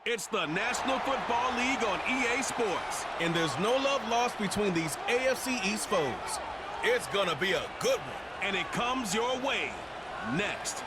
It's the National Football League on EA Sports, and there's no love lost between these AFC East foes. It's gonna be a good one, and it comes your way next.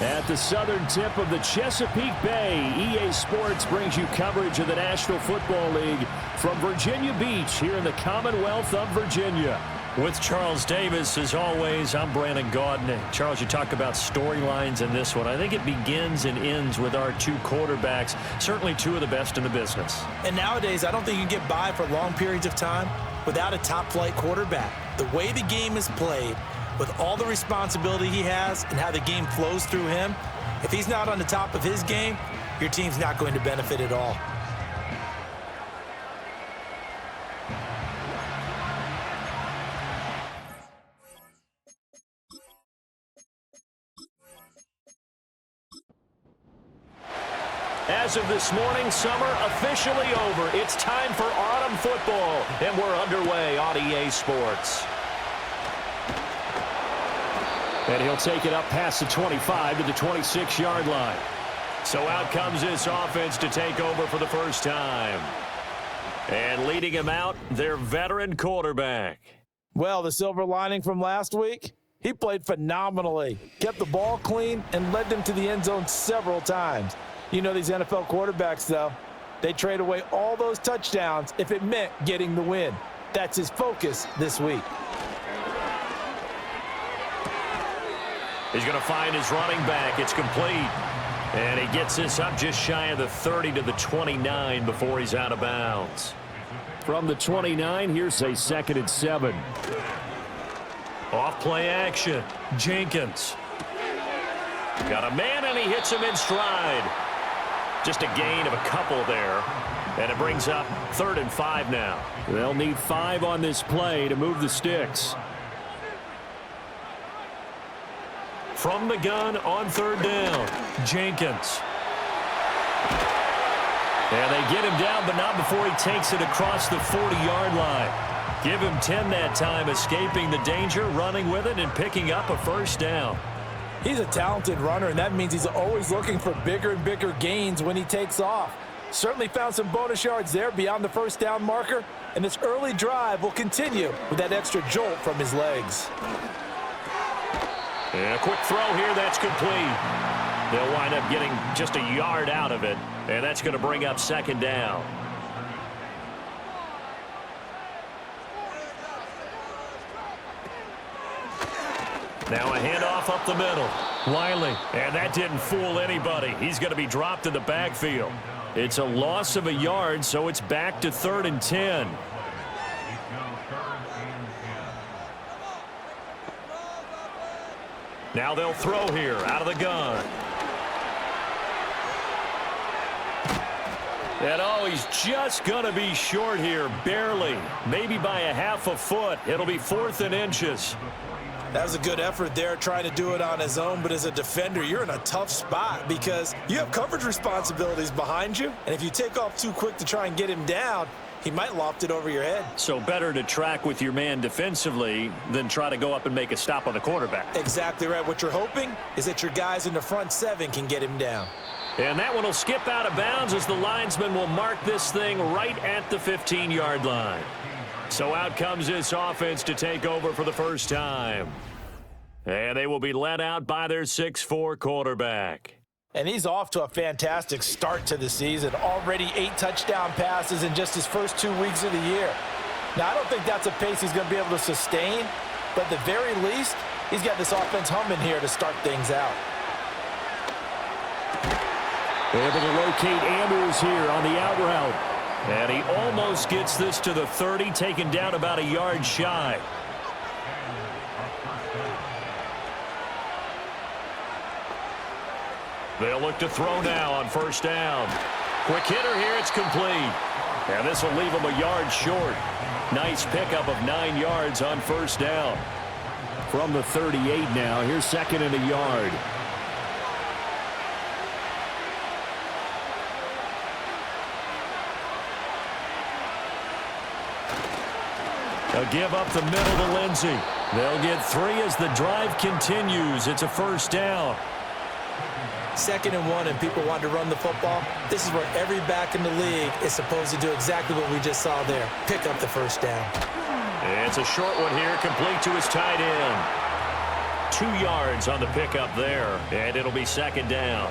At the southern tip of the Chesapeake Bay, EA Sports brings you coverage of the National Football League from Virginia Beach here in the Commonwealth of Virginia. With Charles Davis, as always, I'm Brandon Gaudin. Charles, you talk about storylines in this one. I think it begins and ends with our two quarterbacks, certainly two of the best in the business. And nowadays, I don't think you can get by for long periods of time without a top-flight quarterback. The way the game is played, with all the responsibility he has and how the game flows through him, if he's not on the top of his game, your team's not going to benefit at all. As of this morning, summer officially over. It's time for autumn football, and we're underway on EA Sports. And he'll take it up past the 25 to the 26-yard line. So out comes this offense to take over for the first time. And leading him out, their veteran quarterback. Well, the silver lining from last week, he played phenomenally, kept the ball clean, and led them to the end zone several times. You know these NFL quarterbacks, though, they trade away all those touchdowns if it meant getting the win. That's his focus this week. He's going to find his running back. It's complete. And he gets this up just shy of the 30 to the 29 before he's out of bounds. From the 29, here's a 2nd and 7. Off play action. Jenkins. Got a man, and he hits him in stride. Just a gain of a couple there. And it brings up 3rd and 5 now. They'll need 5 on this play to move the sticks. From the gun on 3rd down, Jenkins. And they get him down, but not before he takes it across the 40-yard line. Give him 10 that time, escaping the danger, running with it, and picking up a 1st down. He's a talented runner, and that means he's always looking for bigger and bigger gains when he takes off. Certainly found some bonus yards there beyond the 1st down marker, and this early drive will continue with that extra jolt from his legs. And a quick throw here, that's complete. They'll wind up getting just a yard out of it, and that's going to bring up 2nd down. Now a handoff up the middle. Wiley. And that didn't fool anybody. He's going to be dropped in the backfield. It's a loss of a yard, so it's back to 3rd and 10. Now they'll throw here out of the gun. And oh, he's just going to be short here, barely. Maybe by a half a foot. It'll be 4th and inches. That was a good effort there, trying to do it on his own, but as a defender, you're in a tough spot because you have coverage responsibilities behind you, and if you take off too quick to try and get him down, he might loft it over your head. So better to track with your man defensively than try to go up and make a stop on the quarterback. Exactly right. What you're hoping is that your guys in the front 7 can get him down. And that one will skip out of bounds as the linesman will mark this thing right at the 15-yard line. So out comes this offense to take over for the first time. And they will be led out by their 6'4" quarterback. And he's off to a fantastic start to the season. Already 8 touchdown passes in just his first 2 weeks of the year. Now, I don't think that's a pace he's going to be able to sustain, but at the very least, he's got this offense humming here to start things out. Able to locate Andrews here on the out route. And he almost gets this to the 30, taken down about a yard shy. They'll look to throw now on 1st down. Quick hitter here, it's complete. And this will leave him a yard short. Nice pickup of 9 yards on 1st down. From the 38 now, here's 2nd and a yard. A give up the middle to Lindsey. They'll get 3 as the drive continues. It's a first down. 2nd and 1 and people want to run the football. This is where every back in the league is supposed to do exactly what we just saw there. Pick up the first down. It's a short one here, complete to his tight end. 2 yards on the pickup there, and it'll be 2nd down.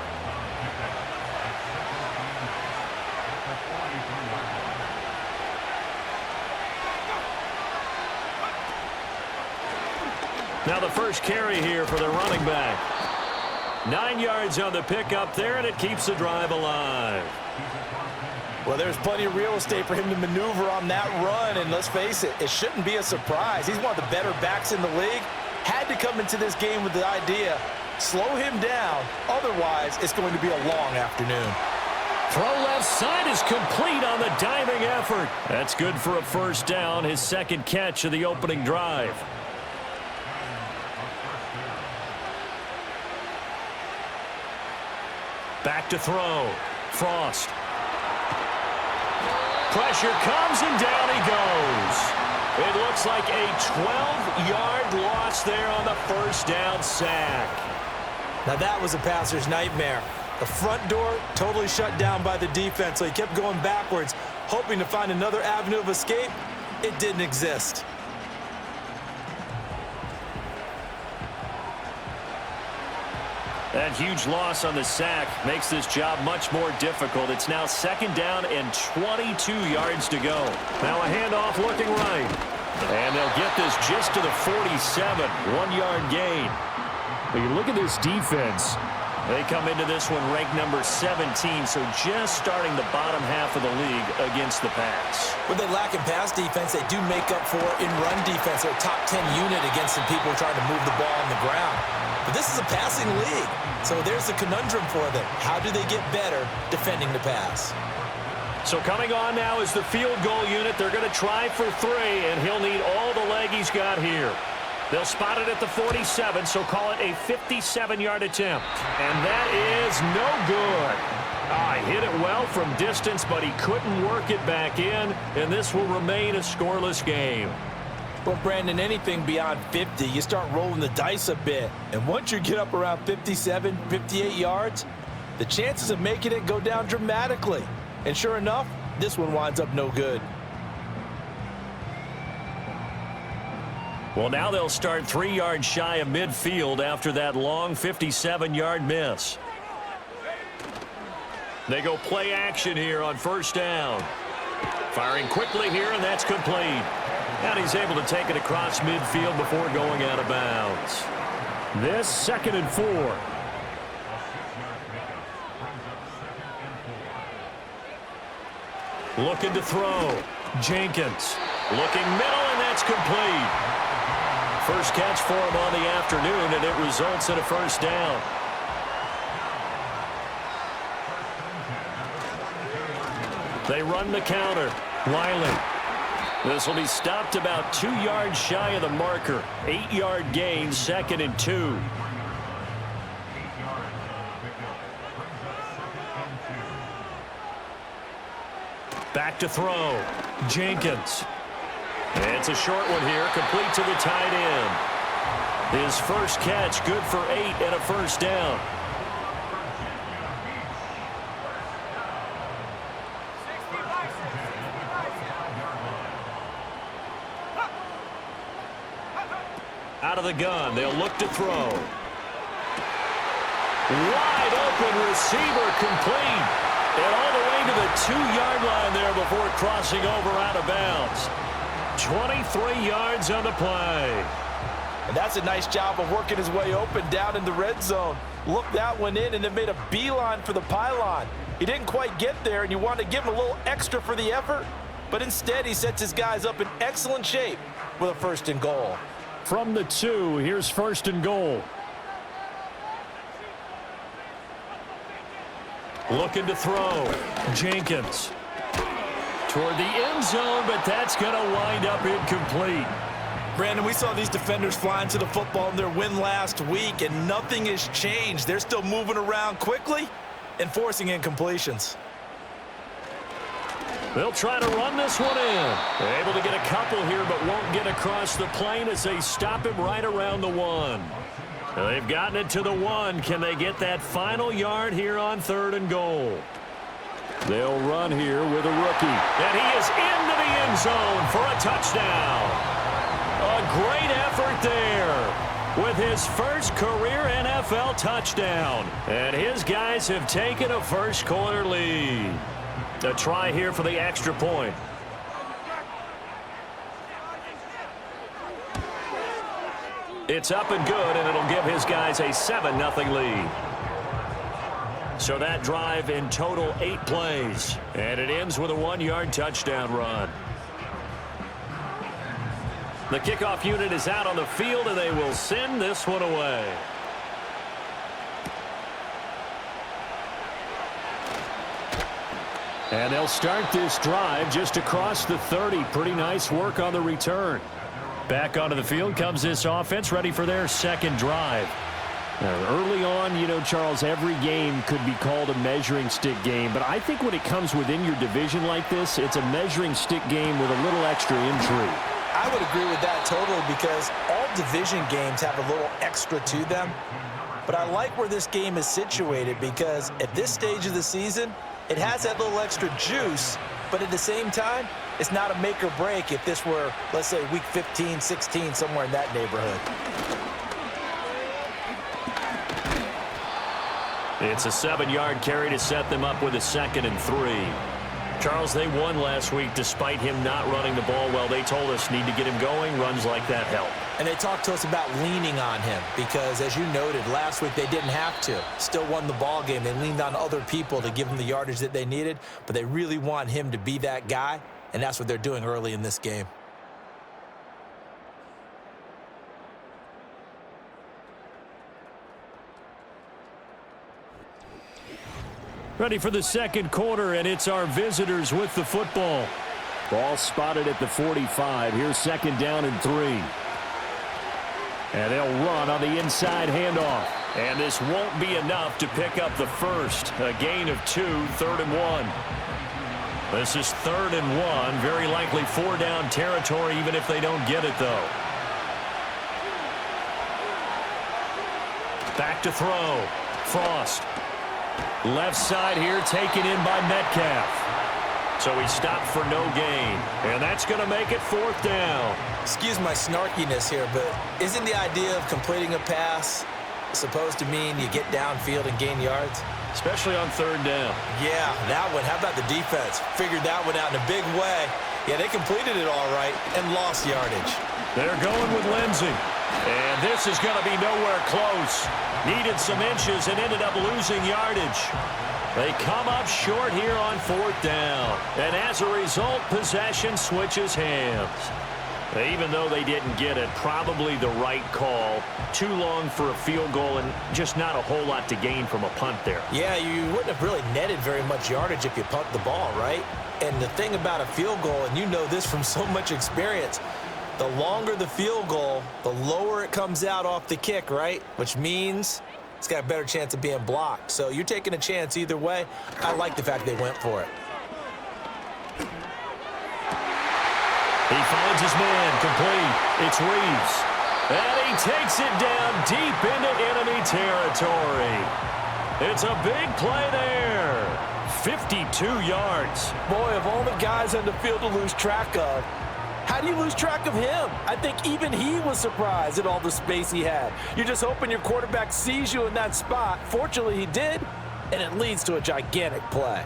Now the first carry here for the running back. 9 yards on the pickup there, and it keeps the drive alive. Well, there's plenty of real estate for him to maneuver on that run, and let's face it, it shouldn't be a surprise. He's one of the better backs in the league. Had to come into this game with the idea, slow him down, otherwise it's going to be a long afternoon. Throw left side is complete on the diving effort. That's good for a first down, his 2nd catch of the opening drive. Back to throw. Frost. Pressure comes, and down he goes. It looks like a 12-yard loss there on the first down sack. Now that was a passer's nightmare. The front door totally shut down by the defense, so he kept going backwards, hoping to find another avenue of escape. It didn't exist. That huge loss on the sack makes this job much more difficult. It's now 2nd down and 22 yards to go. Now a handoff looking right. And they'll get this just to the 47, 1-yard gain. When you look at this defense, They come into this one ranked number 17, so just starting the bottom half of the league against the pass. When they lack in pass defense, they do make up for in run defense. They're a top 10 unit against some people trying to move the ball on the ground. But this is a passing league, so there's a conundrum for them. How do they get better defending the pass? So coming on now is the field goal unit. They're going to try for 3, and he'll need all the leg he's got here. They'll spot it at the 47, so call it a 57-yard attempt. And that is no good. Hit it well from distance, but he couldn't work it back in, and this will remain a scoreless game. Well, Brandon, anything beyond 50, you start rolling the dice a bit. And once you get up around 57, 58 yards, the chances of making it go down dramatically. And sure enough, this one winds up no good. Well, now they'll start 3 yards shy of midfield after that long 57-yard miss. They go play action here on first down. Firing quickly here, and that's complete. And he's able to take it across midfield before going out of bounds. This 2nd and 4. Looking to throw. Jenkins. Looking middle, and that's complete. First catch for him on the afternoon, and it results in a first down. They run the counter. Wiley. This will be stopped about 2 yards shy of the marker. 8-yard gain, 2nd and 2. Back to throw. Jenkins. It's a short one here, complete to the tight end. His first catch, good for 8 and a first down. Out of the gun, they'll look to throw. Wide open receiver, complete. And all the way to the 2-yard line there before crossing over out of bounds. 23 yards on the play. And that's a nice job of working his way open down in the red zone. Looked that one in and then made a beeline for the pylon. He didn't quite get there, and you want to give him a little extra for the effort. But instead, he sets his guys up in excellent shape with a 1st and goal. From the 2, here's 1st and goal. Looking to throw. Jenkins. Toward the end zone, but that's going to wind up incomplete. Brandon, we saw these defenders flying to the football in their win last week, and nothing has changed. They're still moving around quickly and forcing incompletions. They'll try to run this one in. Able to get a couple here, but won't get across the plane as they stop him right around the 1. They've gotten it to the 1. Can they get that final yard here on 3rd and goal? They'll run here with a rookie. And he is into the end zone for a touchdown. A great effort there with his first career NFL touchdown. And his guys have taken a first-quarter lead. A try here for the extra point. It's up and good, and it'll give his guys a 7-0 lead. So that drive in total 8 plays. And it ends with a 1-yard touchdown run. The kickoff unit is out on the field, and they will send this one away. And they'll start this drive just across the 30. Pretty nice work on the return. Back onto the field comes this offense, ready for their second drive. Now, early on, you know, Charles, every game could be called a measuring stick game. But I think when it comes within your division like this, it's a measuring stick game with a little extra intrigue. I would agree with that totally because all division games have a little extra to them. But I like where this game is situated because at this stage of the season, it has that little extra juice, but at the same time, it's not a make or break if this were, let's say, week 15, 16, somewhere in that neighborhood. It's a 7-yard carry to set them up with a 2nd and 3. Charles, they won last week despite him not running the ball well. They told us need to get him going. Runs like that help. And they talked to us about leaning on him because, as you noted, last week they didn't have to. Still won the ball game. They leaned on other people to give them the yardage that they needed, but they really want him to be that guy, and that's what they're doing early in this game. Ready for the second quarter, and it's our visitors with the football. Ball spotted at the 45. Here's 2nd down and 3. And they'll run on the inside handoff. And this won't be enough to pick up the first. A gain of 2, 3rd and 1. This is 3rd and 1. Very likely 4-down territory, even if they don't get it, though. Back to throw. Frost. Left side here taken in by Metcalf. So he stopped for no gain. And that's going to make it 4th down. Excuse my snarkiness here, but isn't the idea of completing a pass supposed to mean you get downfield and gain yards? Especially on 3rd down. Yeah, that one. How about the defense? Figured that one out in a big way. Yeah, they completed it all right and lost yardage. They're going with Lindsey. And this is going to be nowhere close. Needed some inches and ended up losing yardage. They come up short here on 4th down. And as a result, possession switches hands. Even though they didn't get it, probably the right call. Too long for a field goal and just not a whole lot to gain from a punt there. Yeah, you wouldn't have really netted very much yardage if you punt the ball, right? And the thing about a field goal, and you know this from so much experience, the longer the field goal, the lower it comes out off the kick, right? Which means it's got a better chance of being blocked. So you're taking a chance either way. I like the fact they went for it. He finds his man complete. It's Reeves. And he takes it down deep into enemy territory. It's a big play there. 52 yards. Boy, of all the guys on the field to lose track of, how do you lose track of him? I think even he was surprised at all the space he had. You're just hoping your quarterback sees you in that spot. Fortunately, he did, and it leads to a gigantic play.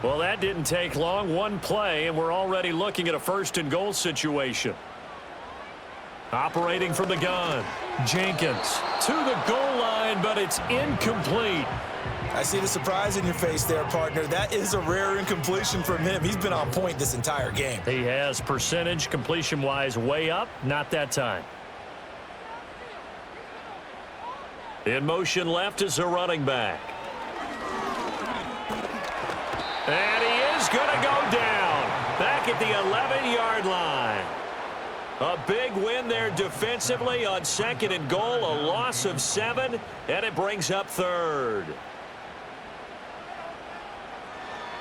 Well, that didn't take long. One play, and we're already looking at a 1st and goal situation. Operating from the gun. Jenkins to the goal line, but it's incomplete. I see the surprise in your face there, partner. That is a rare incompletion from him. He's been on point this entire game. He has percentage completion-wise way up. Not that time. In motion left is a running back. And he is going to go down. Back at the 11-yard line. A big win there defensively on 2nd and goal. A loss of 7, and it brings up 3rd.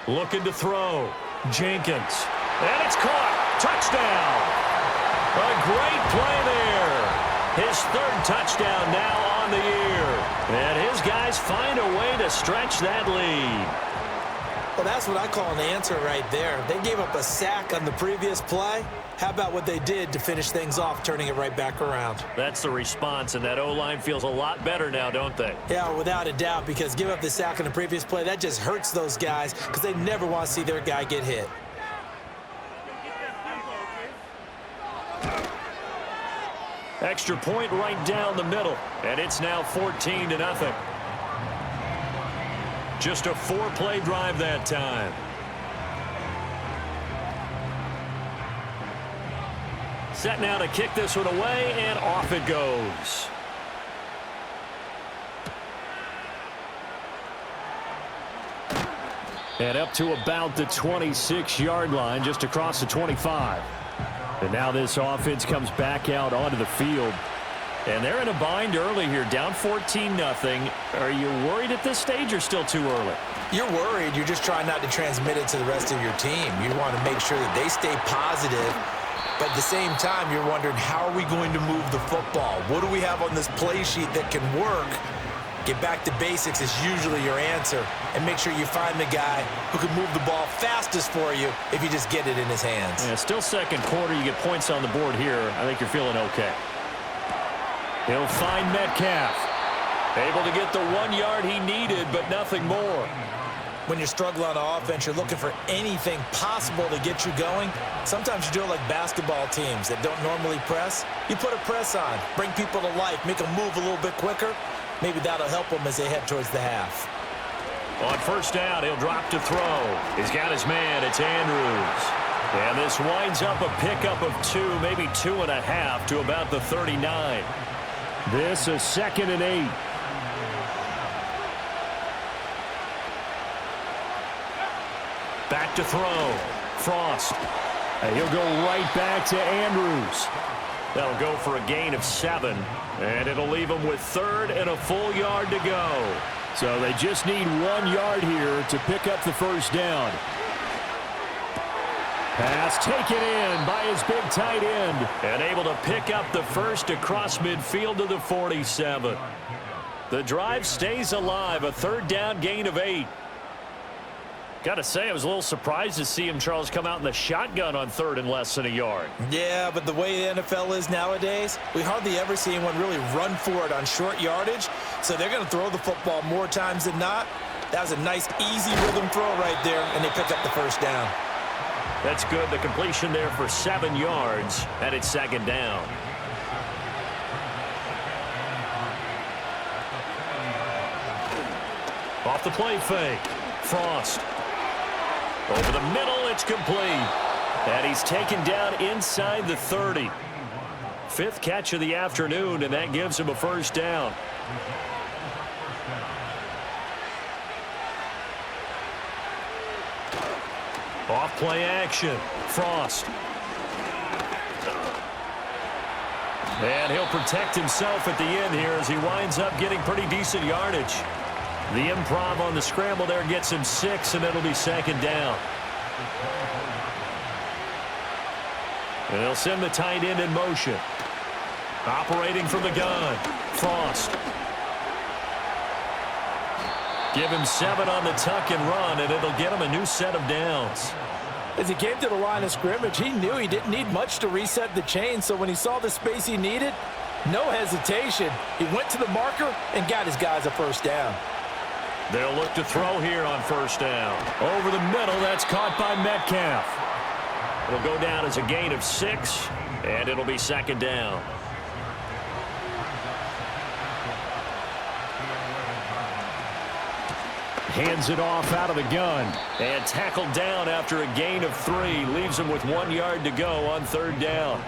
Looking to throw. Jenkins. And it's caught. Touchdown. A great play there. His third touchdown now on the year. And his guys find a way to stretch that lead. Well, that's what I call an answer right there. They gave up a sack on the previous play. How about what they did to finish things off, turning it right back around? That's the response, and that O-line feels a lot better now, don't they? Yeah, without a doubt, because give up the sack on the previous play, that just hurts those guys because they never want to see their guy get hit. Extra point right down the middle, and it's now 14-0. Just a 4-play drive that time. Set now to kick this one away, and off it goes. And up to about the 26-yard line, just across the 25. And now this offense comes back out onto the field. And they're in a bind early here, down 14-0. Are you worried at this stage or still too early? You're worried. You're just trying not to transmit it to the rest of your team. You want to make sure that they stay positive. But at the same time, you're wondering, how are we going to move the football? What do we have on this play sheet that can work? Get back to basics is usually your answer. And make sure you find the guy who can move the ball fastest for you if you just get it in his hands. Yeah, still second quarter. You get points on the board here. I think you're feeling okay. He'll find Metcalf. Able to get the 1 yard he needed, but nothing more. When you're struggling on offense, you're looking for anything possible to get you going. Sometimes you do it like basketball teams that don't normally press. You put a press on, bring people to life, make them move a little bit quicker. Maybe that'll help them as they head towards the half. On first down, he'll drop to throw. He's got his man. It's Andrews. And this winds up a pickup of 2, maybe 2.5 to about the 39. This is 2nd and 8. Back to throw. Frost. And he'll go right back to Andrews. That'll go for a gain of 7. And it'll leave him with 3rd and a full yard to go. So they just need 1 yard here to pick up the first down. Pass taken in by his big tight end. And able to pick up the first across midfield to the 47. The drive stays alive. A 3rd down gain of 8. Got to say, I was a little surprised to see him, Charles, come out in the shotgun on 3rd and less than a yard. Yeah, but the way the NFL is nowadays, we hardly ever see anyone really run for it on short yardage. So they're going to throw the football more times than not. That was a nice, easy rhythm throw right there, and they pick up the first down. That's good. The completion there for 7 yards, and it's 2nd down. Off the play fake. Frost. Over the middle, it's complete. And he's taken down inside the 30. 5th catch of the afternoon, and that gives him a first down. Off play action. Frost. And he'll protect himself at the end here as he winds up getting pretty decent yardage. The improv on the scramble there gets him 6, and it'll be 2nd down. And they'll send the tight end in motion. Operating from the gun. Frost. Give him 7 on the tuck and run, and it'll get him a new set of downs. As he came to the line of scrimmage, he knew he didn't need much to reset the chain, so when he saw the space he needed, no hesitation. He went to the marker and got his guys a first down. They'll look to throw here on first down. Over the middle, that's caught by Metcalf. It'll go down as a gain of 6, and it'll be 2nd down. Hands it off out of the gun. And tackled down after a gain of 3. Leaves him with 1 yard to go on 3rd down.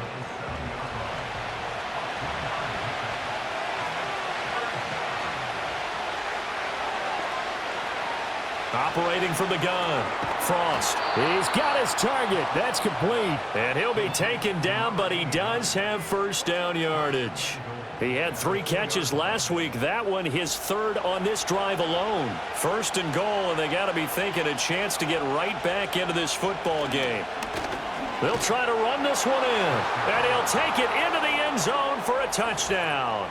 Operating from the gun, Frost. He's got his target. That's complete. And he'll be taken down, but he does have first down yardage. He had 3 catches last week. That one his 3rd on this drive alone. 1st and goal, and they got to be thinking a chance to get right back into this football game. They'll try to run this one in, and he'll take it into the end zone for a touchdown.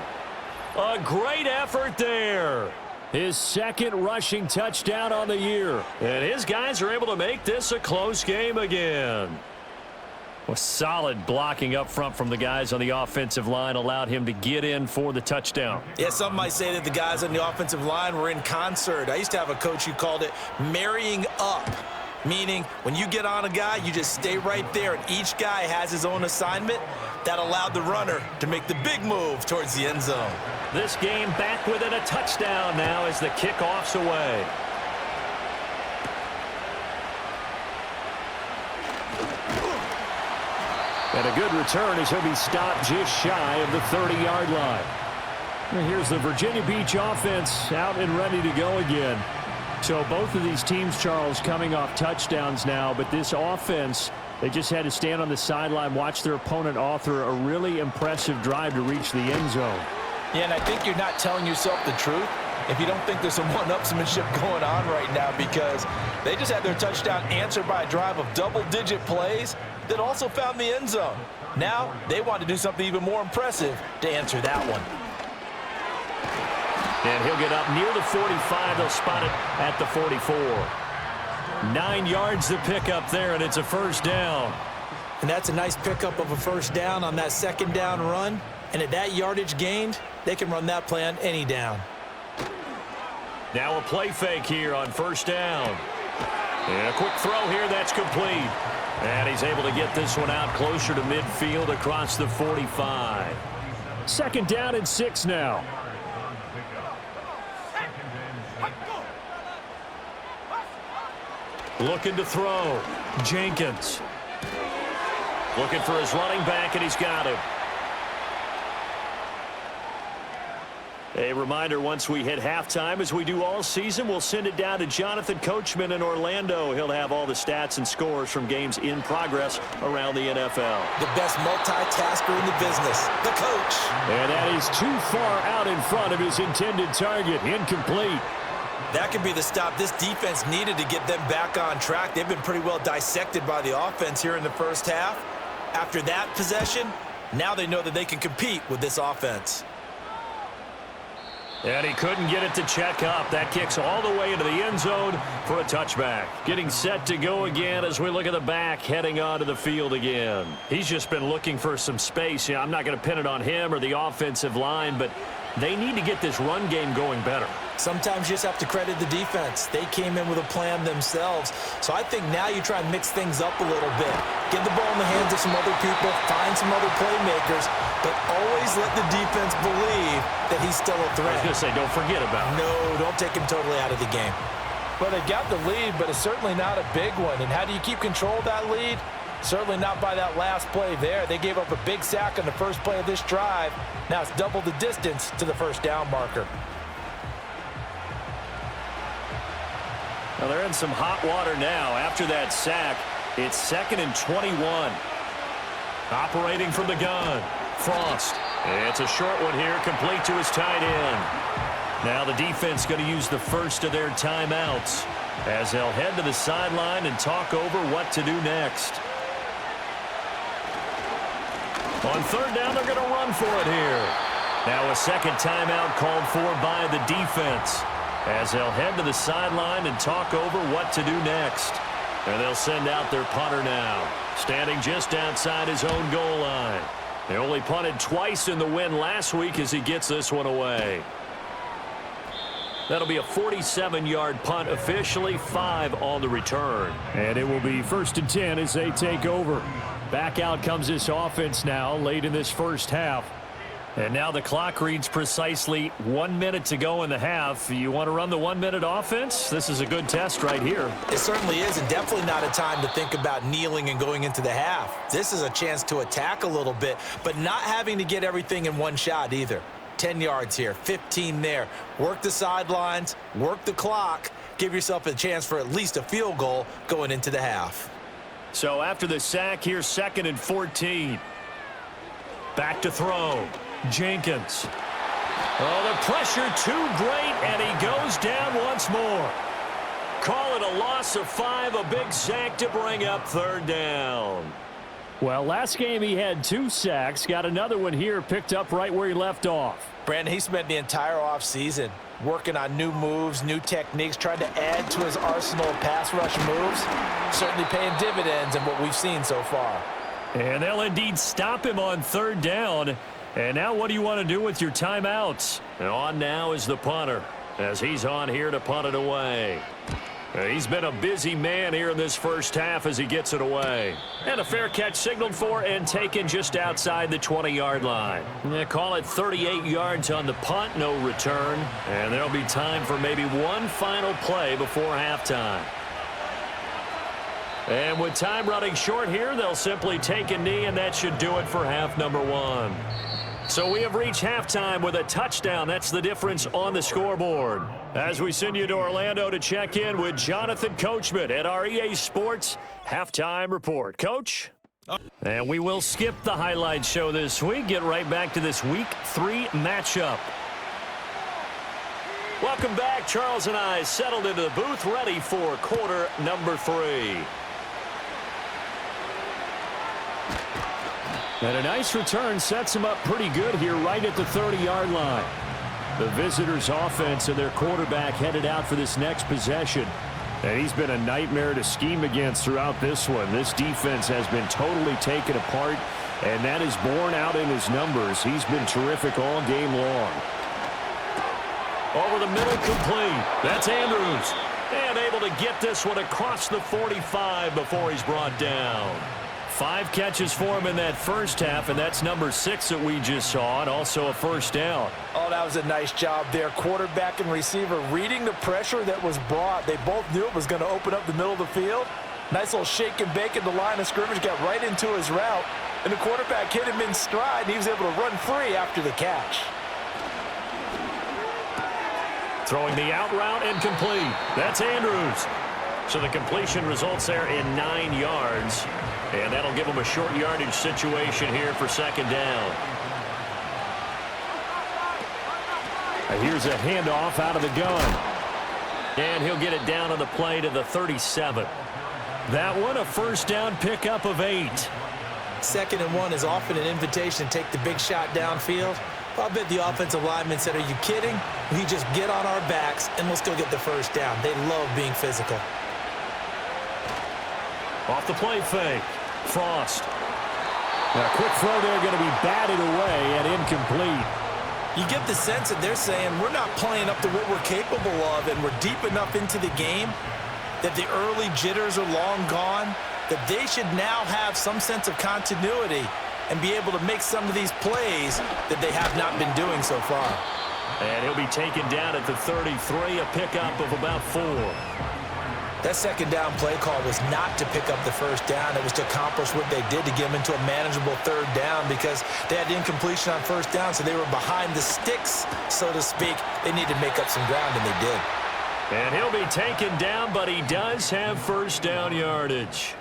A great effort there. His 2nd rushing touchdown on the year. And his guys are able to make this a close game again. Well, solid blocking up front from the guys on the offensive line allowed him to get in for the touchdown. Yeah, some might say that the guys on the offensive line were in concert. I used to have a coach who called it marrying up, meaning when you get on a guy, you just stay right there, and each guy has his own assignment. That allowed the runner to make the big move towards the end zone. This game back within a touchdown now as the kickoff's away. And a good return as he'll be stopped just shy of the 30-yard line. And here's the Virginia Beach offense out and ready to go again. So both of these teams, Charles, coming off touchdowns now, but this offense, they just had to stand on the sideline, watch their opponent author a really impressive drive to reach the end zone. Yeah, and I think you're not telling yourself the truth if you don't think there's some one-upsmanship going on right now, because they just had their touchdown answered by a drive of double-digit plays that also found the end zone. Now they want to do something even more impressive to answer that one. And he'll get up near the 45. They'll spot it at the 44. 9 yards to pick up there, and it's a first down. And that's a nice pickup of a first down on that 2nd down run. And at that yardage gained, they can run that play on any down. Now a play fake here on first down. And a quick throw here, that's complete. And he's able to get this one out closer to midfield across the 45. 2nd down and 6 now. Looking to throw. Jenkins. Looking for his running back, and he's got him. A reminder, once we hit halftime, as we do all season, we'll send it down to Jonathan Coachman in Orlando. He'll have all the stats and scores from games in progress around the NFL. The best multitasker in the business, the coach. And that is too far out in front of his intended target. Incomplete. That could be the stop this defense needed to get them back on track. They've been pretty well dissected by the offense here in the first half. After that possession, now they know that they can compete with this offense. And he couldn't get it to check up. That kicks all the way into the end zone for a touchback. Getting set to go again as we look at the back heading onto the field again. He's just been looking for some space. Yeah, I'm not going to pin it on him or the offensive line, but they need to get this run game going better. Sometimes you just have to credit the defense. They came in with a plan themselves. So I think now you try and mix things up a little bit. Get the ball in the hands of some other people, find some other playmakers, but always let the defense believe that he's still a threat. I was going to say, don't forget about it. No, don't take him totally out of the game. Well, they got the lead, but it's certainly not a big one. And how do you keep control of that lead? Certainly not by that last play there. They gave up a big sack on the first play of this drive. Now it's double the distance to the first down marker. Well, they're in some hot water now. After that sack, it's 2nd and 21. Operating from the gun, Frost. It's a short one here, complete to his tight end. Now the defense going to use the first of their timeouts as they'll head to the sideline and talk over what to do next. On 3rd down, they're going to run for it here. Now a 2nd timeout called for by the defense as they'll head to the sideline and talk over what to do next. And they'll send out their punter now, standing just outside his own goal line. They only punted twice in the win last week as he gets this one away. That'll be a 47-yard punt officially, 5 on the return. And it will be 1st and 10 as they take over. Back out comes this offense now late in this first half. And now the clock reads precisely 1 minute to go in the half. You want to run the 1 minute offense? This is a good test right here. It certainly is, and definitely not a time to think about kneeling and going into the half. This is a chance to attack a little bit, but not having to get everything in one shot either. 10 yards here, 15 there. Work the sidelines, work the clock, give yourself a chance for at least a field goal going into the half. So after the sack, here's 2nd and 14. Back to throw. Jenkins. Oh, the pressure too great, and he goes down once more. Call it a loss of 5, a big sack to bring up 3rd down. Well, last game he had 2 sacks. Got another one here picked up right where he left off. Brandon, he spent the entire offseason working on new moves, new techniques, trying to add to his arsenal of pass rush moves. Certainly paying dividends in what we've seen so far. And they'll indeed stop him on 3rd down. And now what do you want to do with your timeouts? And on now is the punter, as he's on here to punt it away. He's been a busy man here in this first half as he gets it away. And a fair catch signaled for and taken just outside the 20-yard line. Call it 38 yards on the punt, no return. And there'll be time for maybe one final play before halftime. And with time running short here, they'll simply take a knee, and that should do it for half number 1. So we have reached halftime with a touchdown. That's the difference on the scoreboard. As we send you to Orlando to check in with Jonathan Coachman at our EA Sports Halftime Report. Coach? And we will skip the highlight show this week. Get right back to this Week 3 matchup. Welcome back. Charles and I settled into the booth, ready for quarter number 3. And a nice return sets him up pretty good here right at the 30-yard line. The visitors' offense and their quarterback headed out for this next possession. And he's been a nightmare to scheme against throughout this one. This defense has been totally taken apart, and that is borne out in his numbers. He's been terrific all game long. Over the middle, complete. That's Andrews. And able to get this one across the 45 before he's brought down. 5 catches for him in that first half, and that's number 6 that we just saw, and also a first down. Oh, that was a nice job there. Quarterback and receiver reading the pressure that was brought. They both knew it was going to open up the middle of the field. Nice little shake and bake in the line of scrimmage, got right into his route, and the quarterback hit him in stride, and he was able to run free after the catch. Throwing the out route and complete. That's Andrews. So the completion results there in 9 yards. And that'll give him a short yardage situation here for 2nd down. Here's a handoff out of the gun. And he'll get it down on the play to the 37. That one a first down pickup of 8. 2nd and 1 is often an invitation to take the big shot downfield. I bet the offensive lineman said, are you kidding? We just get on our backs and let's go get the first down. They love being physical. Off the play fake. Frost. A quick throw there going to be batted away and incomplete. You get the sense that they're saying we're not playing up to what we're capable of, and we're deep enough into the game that the early jitters are long gone, that they should now have some sense of continuity and be able to make some of these plays that they have not been doing so far. And he'll be taken down at the 33, a pickup of about 4. That 2nd down play call was not to pick up the first down. It was to accomplish what they did to get them into a manageable 3rd down because they had incompletion on first down, so they were behind the sticks, so to speak. They needed to make up some ground, and they did. And he'll be taken down, but he does have first down yardage.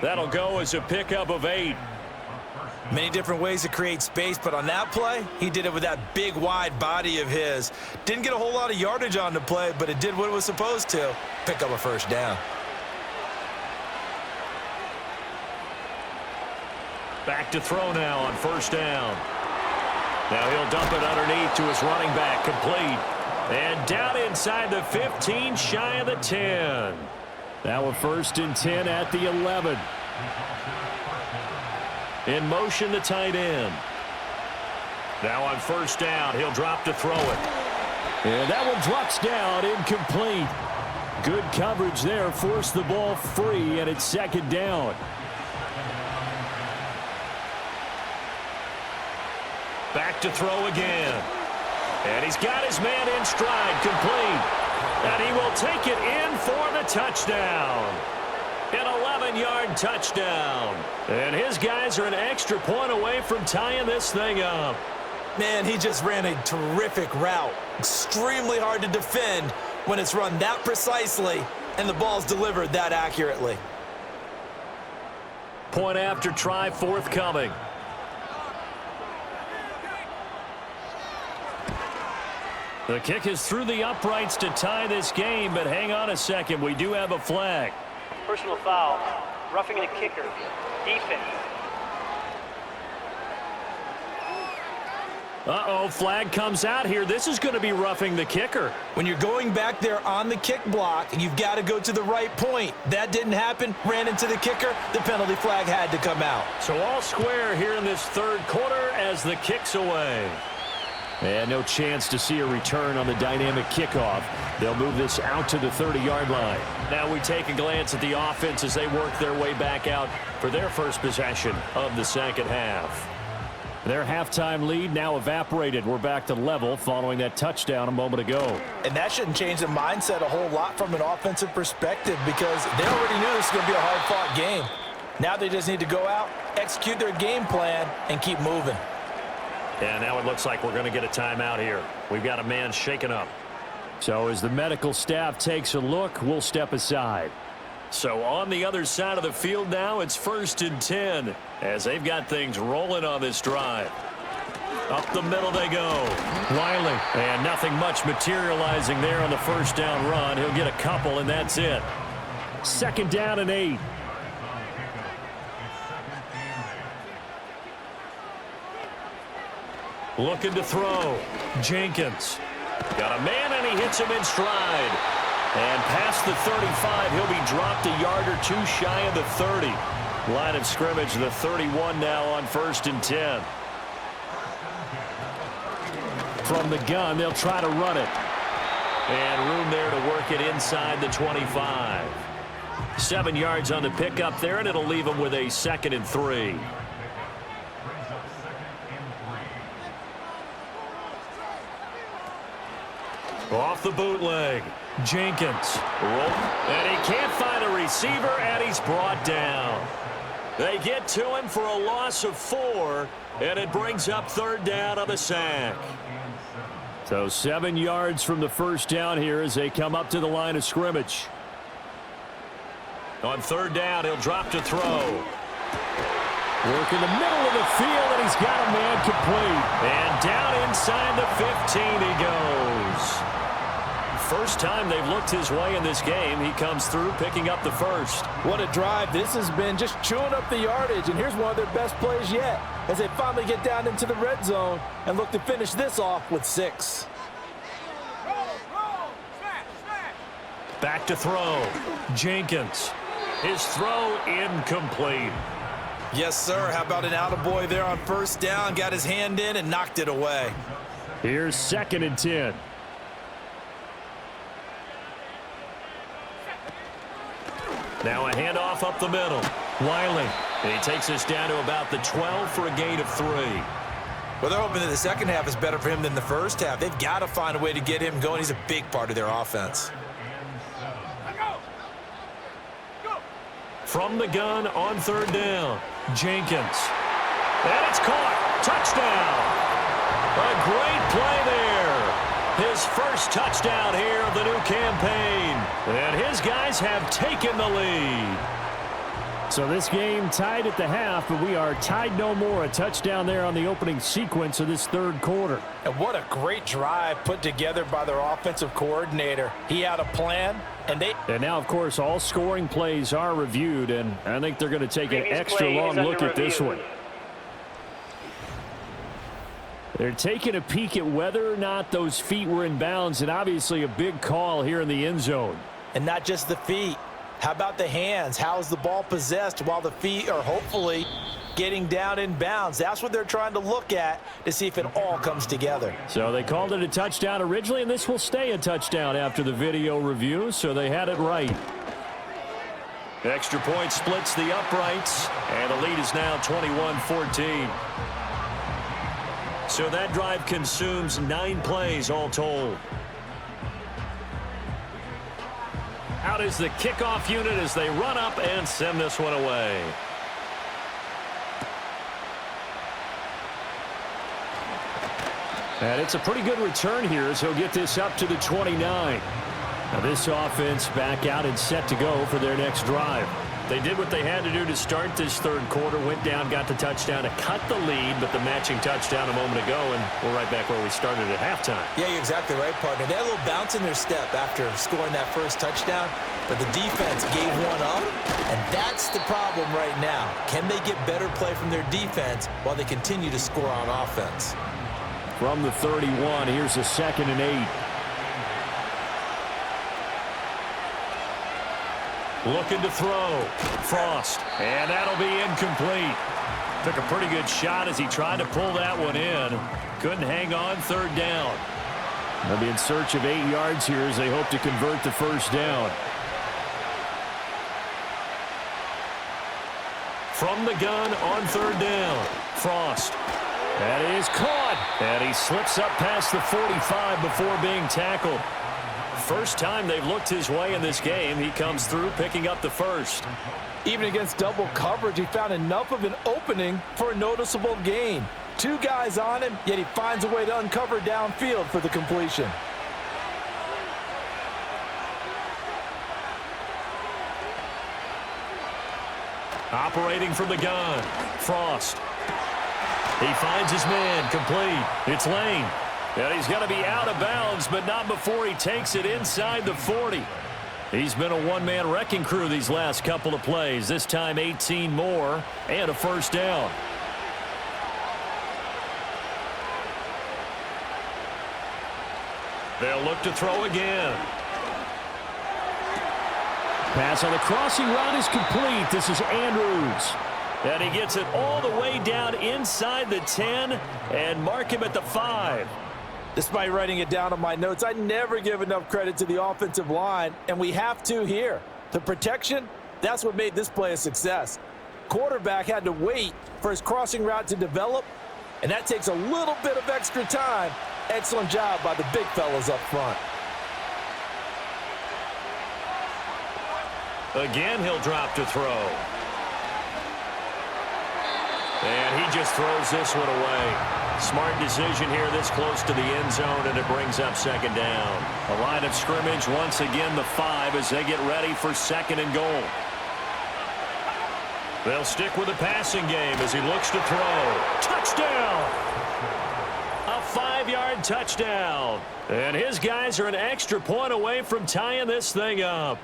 That'll go as a pickup of 8. Many different ways to create space, but on that play, he did it with that big, wide body of his. Didn't get a whole lot of yardage on the play, but it did what it was supposed to, pick up a first down. Back to throw now on first down. Now he'll dump it underneath to his running back, complete. And down inside the 15, shy of the 10. Now a 1st and 10 at the 11. In motion, the tight end. Now on first down, he'll drop to throw it. And that one drops down, incomplete. Good coverage there, forced the ball free, and it's 2nd down. Back to throw again. And he's got his man in stride, complete. And he will take it in for the touchdown. An 11-yard touchdown. And his guys are an extra point away from tying this thing up. Man, he just ran a terrific route. Extremely hard to defend when it's run that precisely and the ball's delivered that accurately. Point after try forthcoming. The kick is through the uprights to tie this game, but hang on a second. We do have a flag. Personal foul. Roughing the kicker. Defense. Uh-oh, flag comes out here. This is going to be roughing the kicker. When you're going back there on the kick block, you've got to go to the right point. That didn't happen. Ran into the kicker. The penalty flag had to come out. So all square here in this third quarter as the kick's away. And no chance to see a return on the dynamic kickoff. They'll move this out to the 30-yard line. Now we take a glance at the offense as they work their way back out for their first possession of the second half. Their halftime lead now evaporated. We're back to level following that touchdown a moment ago. And that shouldn't change the mindset a whole lot from an offensive perspective because they already knew this was going to be a hard-fought game. Now they just need to go out, execute their game plan, and keep moving. And now it looks like we're going to get a timeout here. We've got a man shaken up. So as the medical staff takes a look, we'll step aside. So on the other side of the field now, it's 1st and 10 as they've got things rolling on this drive. Up the middle they go. Wiley. And nothing much materializing there on the first down run. He'll get a couple, and that's it. 2nd down and 8. Looking to throw. Jenkins. Got a man, and he hits him in stride. And past the 35, he'll be dropped a yard or two shy of the 30. Line of scrimmage, the 31 now on 1st and 10. From the gun, they'll try to run it. And room there to work it inside the 25. 7 yards on the pickup there, and it'll leave them with a 2nd and 3. Off the bootleg. Jenkins. And he can't find a receiver, and he's brought down. They get to him for a loss of 4, and it brings up 3rd down on the sack. So 7 yards from the first down here as they come up to the line of scrimmage. On 3rd down, he'll drop to throw. Work in the middle of the field, and he's got a man complete. And down inside the 15 he goes. First time they've looked his way in this game. He comes through picking up the first. What a drive. This has been just chewing up the yardage, and here's one of their best plays yet as they finally get down into the red zone and look to finish this off with 6. Back to throw. Jenkins. His throw incomplete. Yes, sir. How about an attaboy there on 1st down? Got his hand in and knocked it away. Here's 2nd and 10. Now a handoff up the middle. Wiley. And he takes us down to about the 12 for a gain of 3. Well, they're hoping that the second half is better for him than the first half. They've got to find a way to get him going. He's a big part of their offense. From the gun on 3rd down. Jenkins. And it's caught. Touchdown. A great play there. His first touchdown here of the new campaign. And his guys have taken the lead. So this game tied at the half, but we are tied no more. A touchdown there on the opening sequence of this third quarter. And what a great drive put together by their offensive coordinator. He had a plan, and now, of course, all scoring plays are reviewed, and I think they're going to take an extra long look at this one. They're taking a peek at whether or not those feet were in bounds, and obviously a big call here in the end zone. And not just the feet. How about the hands? How is the ball possessed while the feet are hopefully getting down in bounds? That's what they're trying to look at to see if it all comes together. So they called it a touchdown originally, and this will stay a touchdown after the video review, so they had it right. Extra point splits the uprights, and the lead is now 21-14. So that drive consumes 9 plays all told. Out is the kickoff unit as they run up and send this one away. And it's a pretty good return here as he'll get this up to the 29. Now this offense back out and set to go for their next drive. They did what they had to do to start this third quarter, went down, got the touchdown to cut the lead, but the matching touchdown a moment ago, and we're right back where we started at halftime. Yeah, you're exactly right, partner. They had a little bounce in their step after scoring that first touchdown, but the defense gave one up, and that's the problem right now. Can they get better play from their defense while they continue to score on offense? From the 31, here's a 2nd and 8. Looking to throw. Frost. And that'll be incomplete. Took a pretty good shot as he tried to pull that one in. Couldn't hang on, 3rd down. They'll be in search of 8 yards here as they hope to convert the first down. From the gun on 3rd down. Frost. That is caught. And he slips up past the 45 before being tackled. First time they've looked his way in this game. He comes through picking up the first. Even against double coverage, he found enough of an opening for a noticeable gain. 2 guys on him, yet he finds a way to uncover downfield for the completion. Operating from the gun. Frost. He finds his man. Complete. It's Lane. And he's going to be out of bounds, but not before he takes it inside the 40. He's been a one-man wrecking crew these last couple of plays. This time 18 more and a first down. They'll look to throw again. Pass on the crossing route is complete. This is Andrews. And he gets it all the way down inside the 10 and mark him at the 5. Despite writing it down on my notes, I never give enough credit to the offensive line, and we have to here. The protection, that's what made this play a success. Quarterback had to wait for his crossing route to develop, and that takes a little bit of extra time. Excellent job by the big fellas up front. Again, he'll drop to throw. And he just throws this one away. Smart decision here this close to the end zone, and it brings up 2nd down. A line of scrimmage once again the 5 as they get ready for 2nd and goal. They'll stick with the passing game as he looks to throw. Touchdown! A 5-yard touchdown. And his guys are an extra point away from tying this thing up.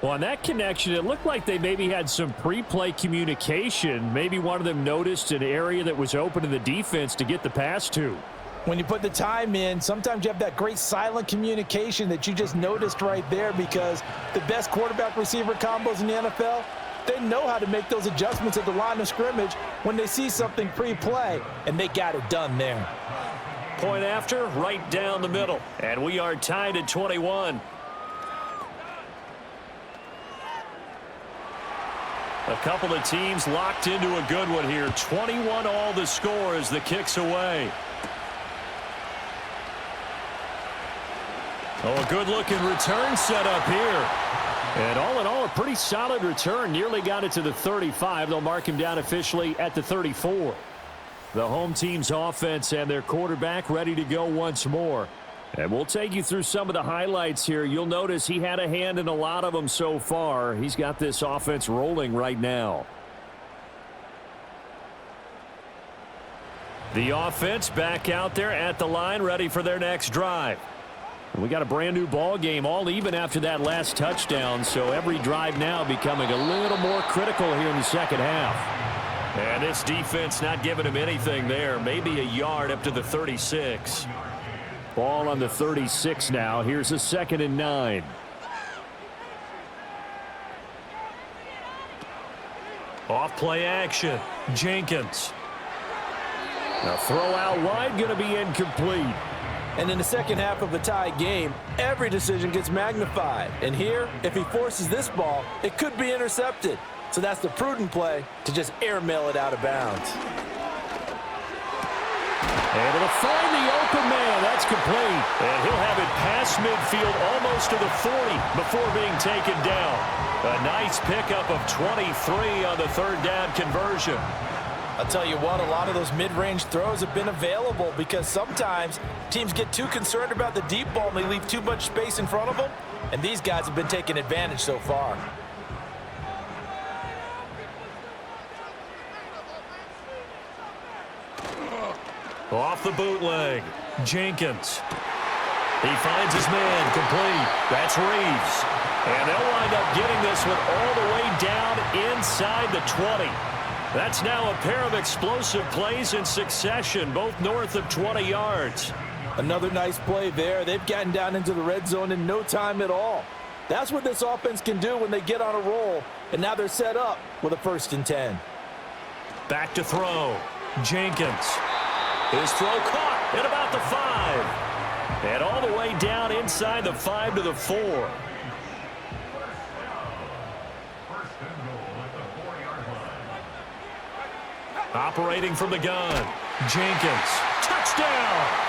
Well, on that connection, it looked like they maybe had some pre-play communication. Maybe one of them noticed an area that was open to the defense to get the pass to. When you put the time in, sometimes you have that great silent communication that you just noticed right there, because the best quarterback-receiver combos in the NFL, they know how to make those adjustments at the line of scrimmage when they see something pre-play, and they got it done there. Point after, right down the middle. And we are tied at 21. A couple of teams locked into a good one here. 21 all the score as the kick's away. Oh, a good-looking return set up here. And all in all, a pretty solid return. Nearly got it to the 35. They'll mark him down officially at the 34. The home team's offense and their quarterback ready to go once more. And we'll take you through some of the highlights here. You'll notice he had a hand in a lot of them so far. He's got this offense rolling right now. The offense back out there at the line, ready for their next drive. And we got a brand new ball game, all even after that last touchdown. So every drive now becoming a little more critical here in the second half. And this defense not giving him anything there. Maybe a yard up to the 36. Ball on the 36 now. Here's a 2nd and 9. Off play action. Jenkins. Now throw out wide, going to be incomplete. And in the second half of a tie game, every decision gets magnified. And here, if he forces this ball, it could be intercepted. So that's the prudent play to just airmail it out of bounds. And it'll find the open man. That's complete. And he'll have it past midfield almost to the 40 before being taken down. A nice pickup of 23 on the 3rd down conversion. I'll tell you what, a lot of those mid-range throws have been available because sometimes teams get too concerned about the deep ball and they leave too much space in front of them. and these guys have been taking advantage so far. Off the bootleg, Jenkins. He finds his man, complete. That's Reeves. And they'll wind up getting this one all the way down inside the 20. That's now a pair of explosive plays in succession, both north of 20 yards. Another nice play there. They've gotten down into the red zone in no time at all. That's what this offense can do when they get on a roll, and now they're set up with a 1st and 10. Back to throw. Jenkins. His throw caught at about the 5. And all the way down inside the 5 to the 4. Operating from the gun. Jenkins. Touchdown!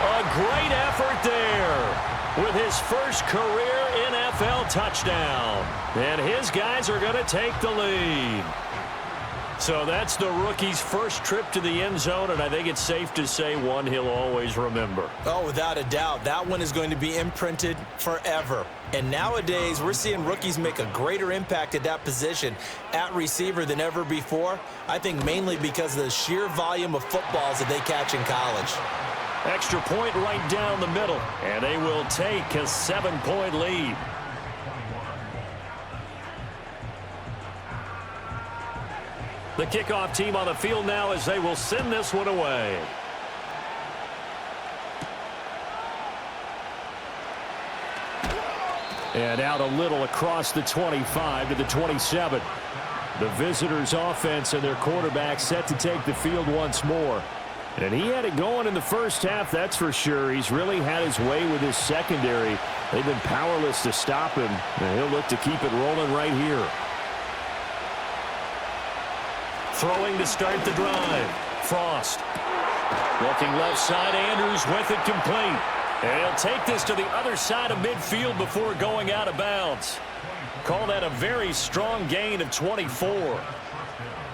A great effort there with his first career NFL touchdown. And his guys are going to take the lead. So that's the rookie's first trip to the end zone, and I think it's safe to say one he'll always remember. Oh, without a doubt. That one is going to be imprinted forever. And nowadays, we're seeing rookies make a greater impact at that position at receiver than ever before. I think mainly because of the sheer volume of footballs that they catch in college. Extra point right down the middle, and they will take a 7-point lead. The kickoff team on the field now as they will send this one away. And out a little across the 25 to the 27. The visitors' offense and their quarterback set to take the field once more. And he had it going in the first half, that's for sure. He's really had his way with his secondary. They've been powerless to stop him, and he'll look to keep it rolling right here. Throwing to start the drive. Frost. Looking left side, Andrews with it complete. And he'll take this to the other side of midfield before going out of bounds. Call that a very strong gain of 24.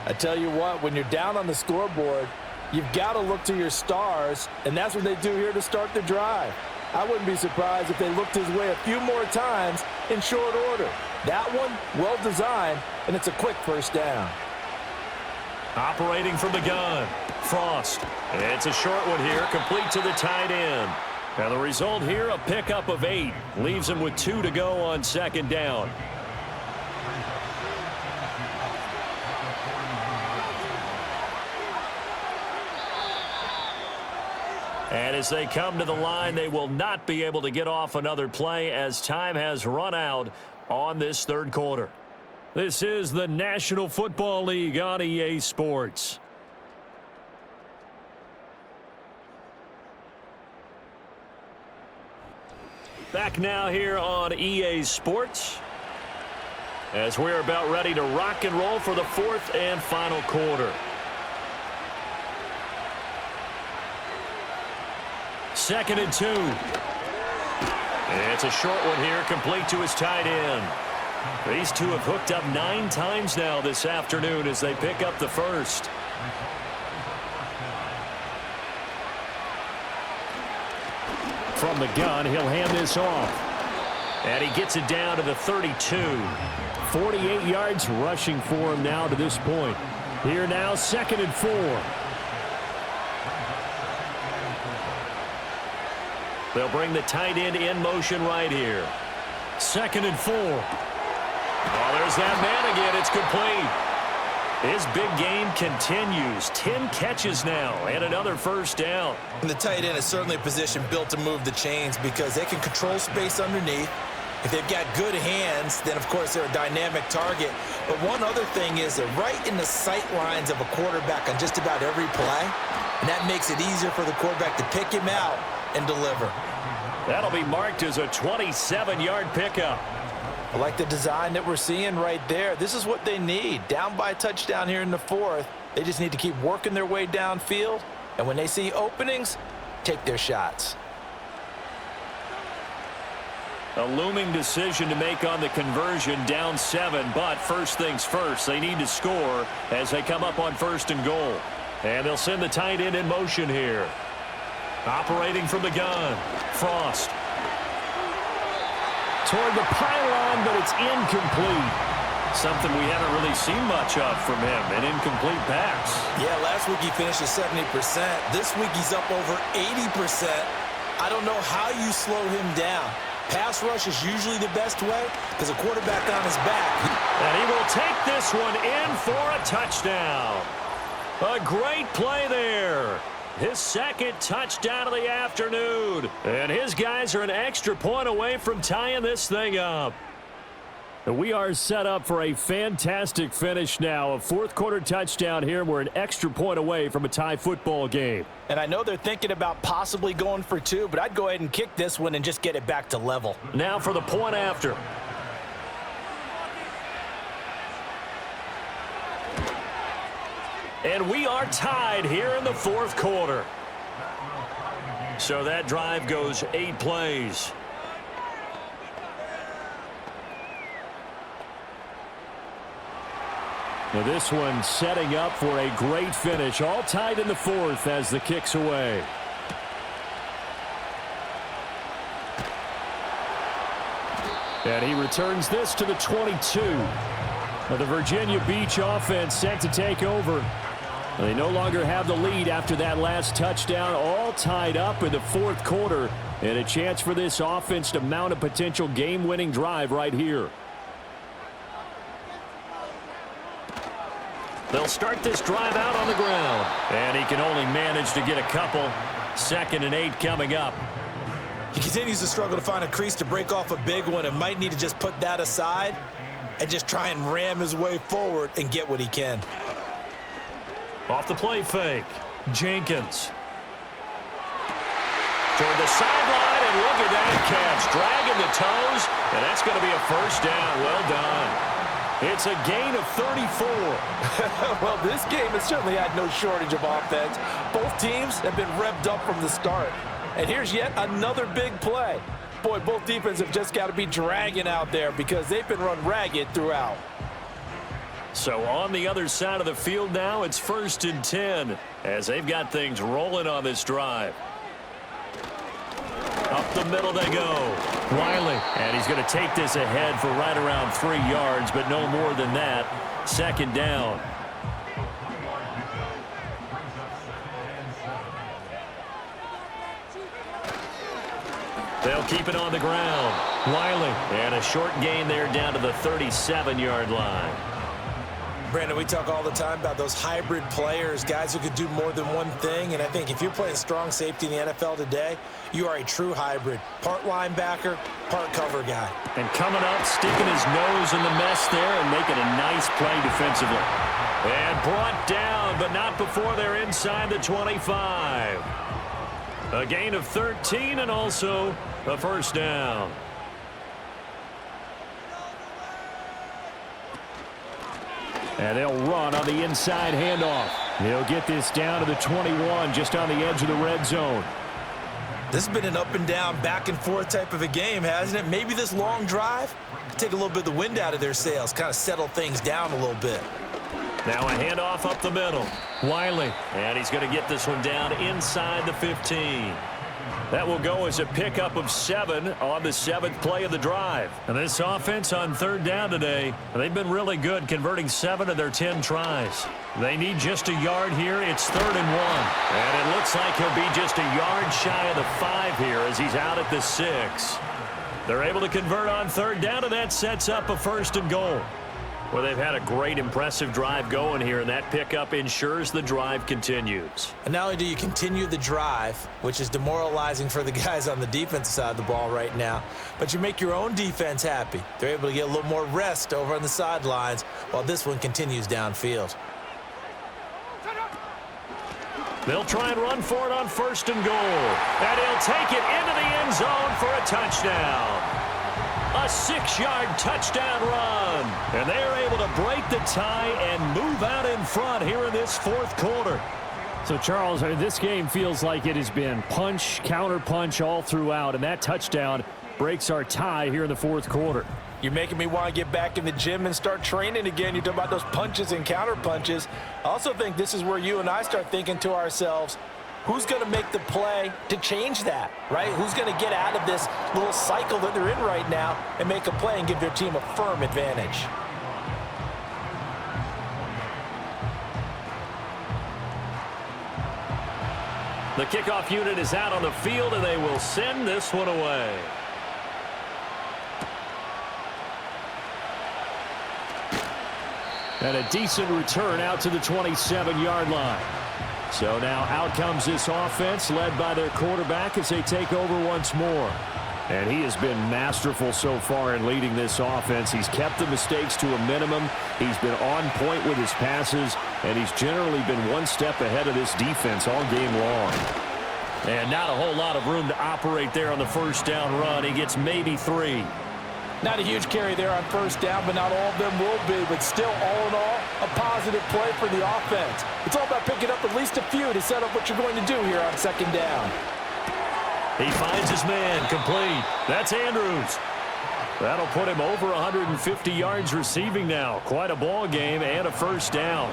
I tell you what, when you're down on the scoreboard, you've got to look to your stars, and that's what they do here to start the drive. I wouldn't be surprised if they looked his way a few more times in short order. That one, well designed, and it's a quick first down. Operating from the gun, Frost. It's a short one here, complete to the tight end. And the result here, a pickup of 8. Leaves him with 2 to go on second down. And as they come to the line, they will not be able to get off another play as time has run out on this third quarter. This is the National Football League on EA Sports. Back now here on EA Sports as we're about ready to rock and roll for the 4th and final quarter. Second and 2. It's a short one here, complete to his tight end. These two have hooked up 9 times now this afternoon as they pick up the first. From the gun, he'll hand this off. And he gets it down to the 32. 48 yards rushing for him now to this point. Here now, 2nd and 4. They'll bring the tight end in motion right here. 2nd and 4. Oh, there's that man again. It's complete. His big game continues. 10 catches now and another first down. And the tight end is certainly a position built to move the chains because they can control space underneath. If they've got good hands, then, of course, they're a dynamic target. But one other thing is they're right in the sight lines of a quarterback on just about every play. And that makes it easier for the quarterback to pick him out and deliver. That'll be marked as a 27-yard pickup. I like the design that we're seeing right there. This is what they need. Down by a touchdown here in the 4th. They just need to keep working their way downfield. And when they see openings, take their shots. A looming decision to make on the conversion, down 7. But first things first, they need to score as they come up on 1st and goal. And they'll send the tight end in motion here. Operating from the gun, Frost. toward the pylon, but it's incomplete. Something we haven't really seen much of from him, an incomplete pass. Yeah, last week he finished at 70%. This week he's up over 80%. I don't know how you slow him down. Pass rush is usually the best way because a quarterback on his back. And he will take this one in for a touchdown. A great play there. His second touchdown of the afternoon. And his guys are an extra point away from tying this thing up. We are set up for a fantastic finish now. A fourth-quarter touchdown here. We're an extra point away from a tie football game. And I know they're thinking about possibly going for two, but I'd go ahead and kick this one and just get it back to level. Now for the point after. And we are tied here in the fourth quarter. So that drive goes 8 plays. Now this one setting up for a great finish. All tied in the fourth as the kick's away. And he returns this to the 22. Now the Virginia Beach offense set to take over. They no longer have the lead after that last touchdown. All tied up in the fourth quarter. And a chance for this offense to mount a potential game-winning drive right here. They'll start this drive out on the ground. And he can only manage to get a couple. 2nd and 8 coming up. He continues to struggle to find a crease to break off a big one and might need to just put that aside and just try and ram his way forward and get what he can. Off the play fake. Jenkins. Toward the sideline, and look at that catch. Dragging the toes, and that's going to be a first down. Well done. It's a gain of 34. Well, this game has certainly had no shortage of offense. Both teams have been revved up from the start. And here's yet another big play. Boy, both defenses have just got to be dragging out there because they've been run ragged throughout. So on the other side of the field now, it's 1st and 10 as they've got things rolling on this drive. Up the middle they go. Wiley. And he's going to take this ahead for right around 3 yards, but no more than that. 2nd down. They'll keep it on the ground. Wiley. And a short gain there down to the 37-yard line. Brandon, we talk all the time about those hybrid players, guys who could do more than one thing. And I think if you're playing strong safety in the NFL today, you are a true hybrid. Part linebacker, part cover guy. And coming up, sticking his nose in the mess there and making a nice play defensively. And brought down, but not before they're inside the 25. A gain of 13 and also a first down. And they'll run on the inside handoff. They'll get this down to the 21, just on the edge of the red zone. This has been an up and down, back and forth type of a game, hasn't it? Maybe this long drive could take a little bit of the wind out of their sails, kind of settle things down a little bit. Now a handoff up the middle. Wiley. And he's going to get this one down inside the 15. That will go as a pickup of 7 on the 7th play of the drive. And this offense on 3rd down today, they've been really good, converting 7 of their 10 tries. They need just a yard here. It's 3rd and 1. And it looks like he'll be just a yard shy of the 5 here as he's out at the 6. They're able to convert on 3rd down, and that sets up a 1st and goal. Well, they've had a great, impressive drive going here, and that pickup ensures the drive continues. And not only do you continue the drive, which is demoralizing for the guys on the defensive side of the ball right now, but you make your own defense happy. They're able to get a little more rest over on the sidelines while this one continues downfield. They'll try and run for it on 1st and goal. And he'll take it into the end zone for a touchdown. A 6-yard touchdown run. And they are able to break the tie and move out in front here in this 4th quarter. So, Charles, this game feels like it has been punch, counter punch all throughout, and that touchdown breaks our tie here in the 4th quarter. You're making me want to get back in the gym and start training again. You talk about those punches and counter punches. I also think this is where you and I start thinking to ourselves, who's going to make the play to change that, right? Who's going to get out of this little cycle that they're in right now and make a play and give their team a firm advantage? The kickoff unit is out on the field, and they will send this one away. And a decent return out to the 27-yard line. So now out comes this offense, led by their quarterback as they take over once more. And he has been masterful so far in leading this offense. He's kept the mistakes to a minimum. He's been on point with his passes, and he's generally been one step ahead of this defense all game long. And not a whole lot of room to operate there on the first down run. He gets maybe 3. Not a huge carry there on first down, but not all of them will be. But still, all in all, a positive play for the offense. It's all about picking up at least a few to set up what you're going to do here on second down. He finds his man, complete. That's Andrews. That'll put him over 150 yards receiving now. Quite a ball game and a first down.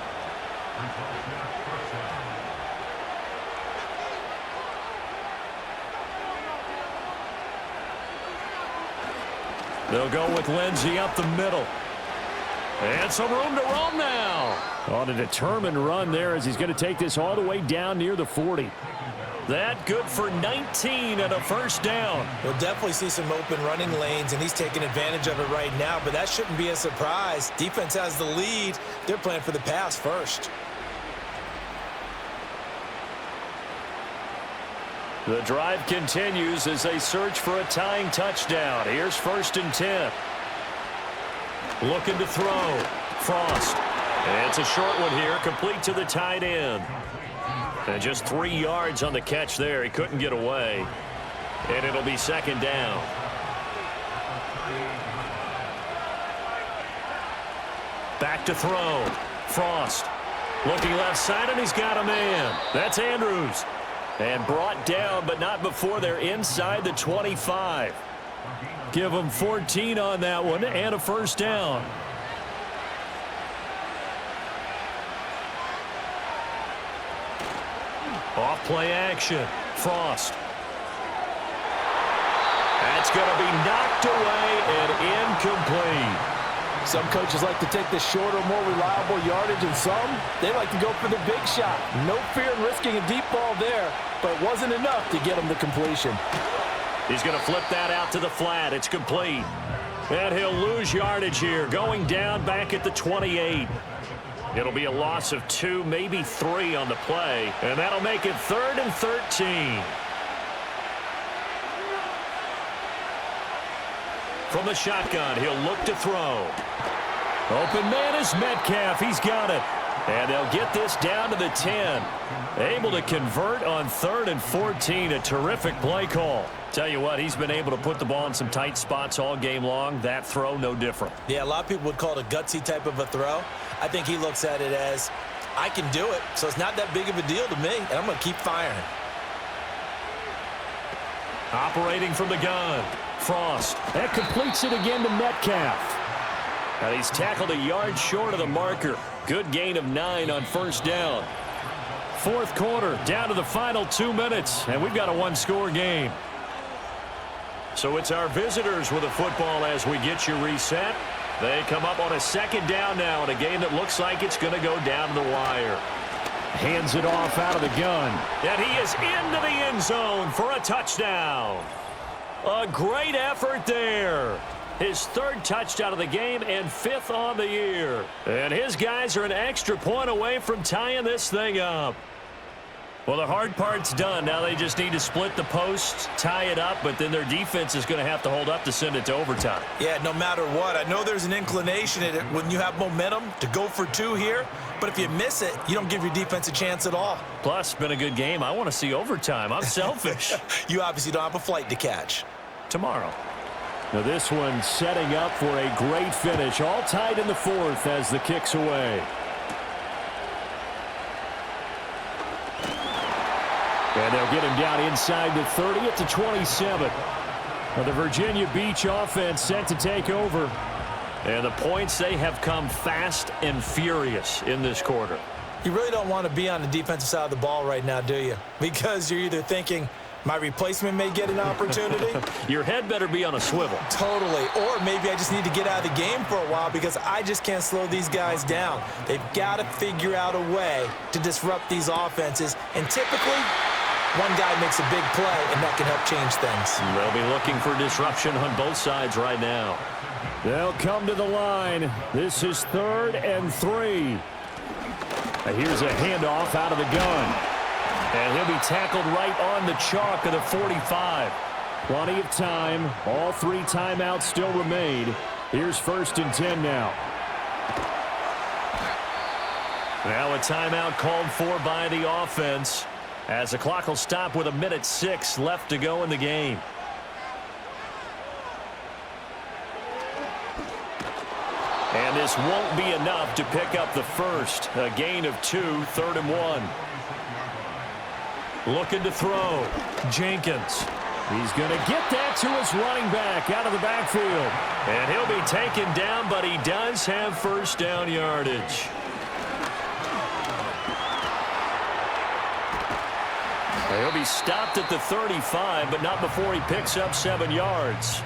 They'll go with Lindsey up the middle. And some room to roam now. On a determined run there as he's going to take this all the way down near the 40. That good for 19 and a first down. We'll definitely see some open running lanes, and he's taking advantage of it right now, but that shouldn't be a surprise. Defense has the lead. They're playing for the pass first. The drive continues as they search for a tying touchdown. Here's 1st and 10. Looking to throw. Frost. And it's a short one here, complete to the tight end. And just 3 yards on the catch there. He couldn't get away. And it'll be second down. Back to throw. Frost. Looking left side, and he's got a man. That's Andrews. And brought down, but not before they're inside the 25. Give them 14 on that one and a first down. Off play action. Frost. That's going to be knocked away and incomplete. Some coaches like to take the shorter, more reliable yardage, and some, they like to go for the big shot. No fear in risking a deep ball there, but it wasn't enough to get him the completion. He's going to flip that out to the flat. It's complete. And he'll lose yardage here, going down back at the 28. It'll be a loss of 2, maybe 3 on the play, and that'll make it 3rd and 13. From the shotgun, he'll look to throw. Open man is Metcalf. He's got it. And they'll get this down to the 10. Able to convert on 3rd and 14. A terrific play call. Tell you what, he's been able to put the ball in some tight spots all game long. That throw, no different. Yeah, a lot of people would call it a gutsy type of a throw. I think he looks at it as, I can do it, so it's not that big of a deal to me, and I'm going to keep firing. Operating from the gun. Frost. That completes it again to Metcalf. And he's tackled a yard short of the marker. Good gain of 9 on first down. 4th quarter, down to the final 2 minutes, and we've got a 1-score game. So it's our visitors with the football as we get you reset. They come up on a 2nd down now in a game that looks like it's going to go down to the wire. Hands it off out of the gun. And he is into the end zone for a touchdown. A great effort there. His 3rd touchdown of the game and 5th on the year. And his guys are an extra point away from tying this thing up. Well, the hard part's done. Now they just need to split the posts, tie it up, but then their defense is going to have to hold up to send it to overtime. Yeah, no matter what. I know there's an inclination in it when you have momentum to go for 2 here, but if you miss it, you don't give your defense a chance at all. Plus, it's been a good game. I want to see overtime. I'm selfish. You obviously don't have a flight to catch. Tomorrow. Now this one setting up for a great finish. All tied in the 4th as the kick's away. And they'll get him down inside the 30 at the 27. Now the Virginia Beach offense set to take over. And the points, they have come fast and furious in this quarter. You really don't want to be on the defensive side of the ball right now, do you? Because you're either thinking, my replacement may get an opportunity. Your head better be on a swivel. Totally. Or maybe I just need to get out of the game for a while because I just can't slow these guys down. They've got to figure out a way to disrupt these offenses. And typically, one guy makes a big play, and that can help change things. They'll be looking for disruption on both sides right now. They'll come to the line. This is 3rd and 3. Here's a handoff out of the gun. And he'll be tackled right on the chalk of the 45. Plenty of time. All 3 timeouts still remain. Here's 1st and 10 now. Now a timeout called for by the offense, as the clock will stop with 1:06 left to go in the game. And this won't be enough to pick up the first. A gain of 2, 3rd and 1. Looking to throw. Jenkins. He's going to get that to his running back out of the backfield. And he'll be taken down, but he does have first down yardage. He'll be stopped at the 35, but not before he picks up 7 yards.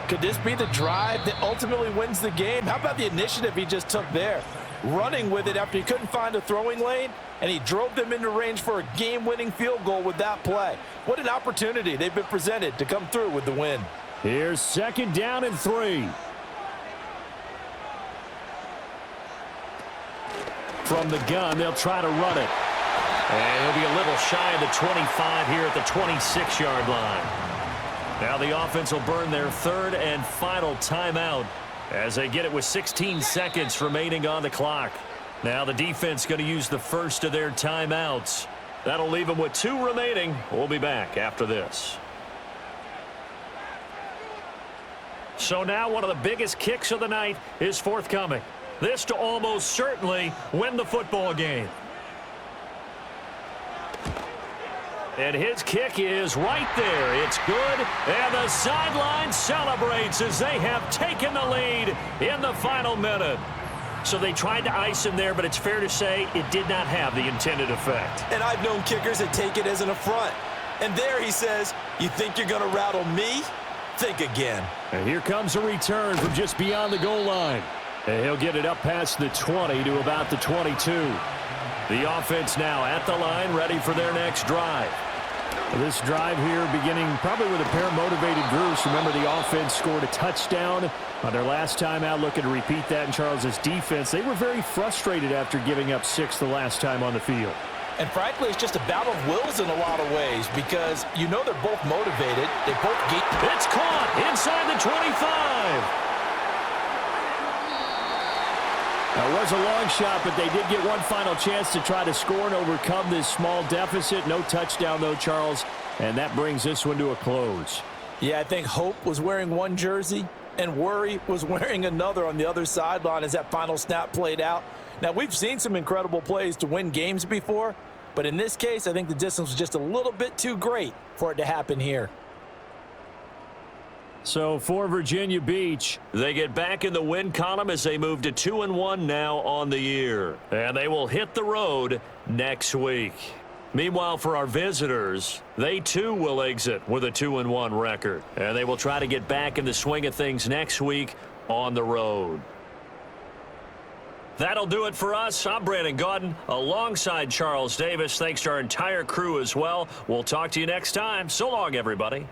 Could this be the drive that ultimately wins the game? How about the initiative he just took there? Running with it after he couldn't find a throwing lane, and he drove them into range for a game-winning field goal with that play. What an opportunity they've been presented to come through with the win. Here's 2nd down and 3. From the gun, they'll try to run it. And he'll be a little shy of the 25 here at the 26-yard line. Now the offense will burn their 3rd and final timeout as they get it with 16 seconds remaining on the clock. Now the defense going to use the first of their timeouts. That'll leave them with 2 remaining. We'll be back after this. So now one of the biggest kicks of the night is forthcoming. This to almost certainly win the football game. And his kick is right there. It's good. And the sideline celebrates as they have taken the lead in the final minute. So they tried to ice him there, but it's fair to say it did not have the intended effect. And I've known kickers that take it as an affront. And there he says, you think you're going to rattle me? Think again. And here comes a return from just beyond the goal line. And he'll get it up past the 20 to about the 22. The offense now at the line, ready for their next drive. This drive here beginning probably with a pair of motivated groups. Remember, the offense scored a touchdown on their last time out, looking to repeat that in Charles's defense. They were very frustrated after giving up 6 the last time on the field. And frankly, it's just a battle of wills in a lot of ways because you know they're both motivated. They both get... It's caught inside the 25. It was a long shot, but they did get one final chance to try to score and overcome this small deficit. No touchdown, though, Charles, and that brings this one to a close. Yeah, I think Hope was wearing one jersey and Worry was wearing another on the other sideline as that final snap played out. Now, we've seen some incredible plays to win games before, but in this case, I think the distance was just a little bit too great for it to happen here. So for Virginia Beach, they get back in the win column as they move to 2-1 now on the year. And they will hit the road next week. Meanwhile, for our visitors, they too will exit with a 2-1 record. And they will try to get back in the swing of things next week on the road. That'll do it for us. I'm Brandon Gaudin alongside Charles Davis. Thanks to our entire crew as well. We'll talk to you next time. So long, everybody.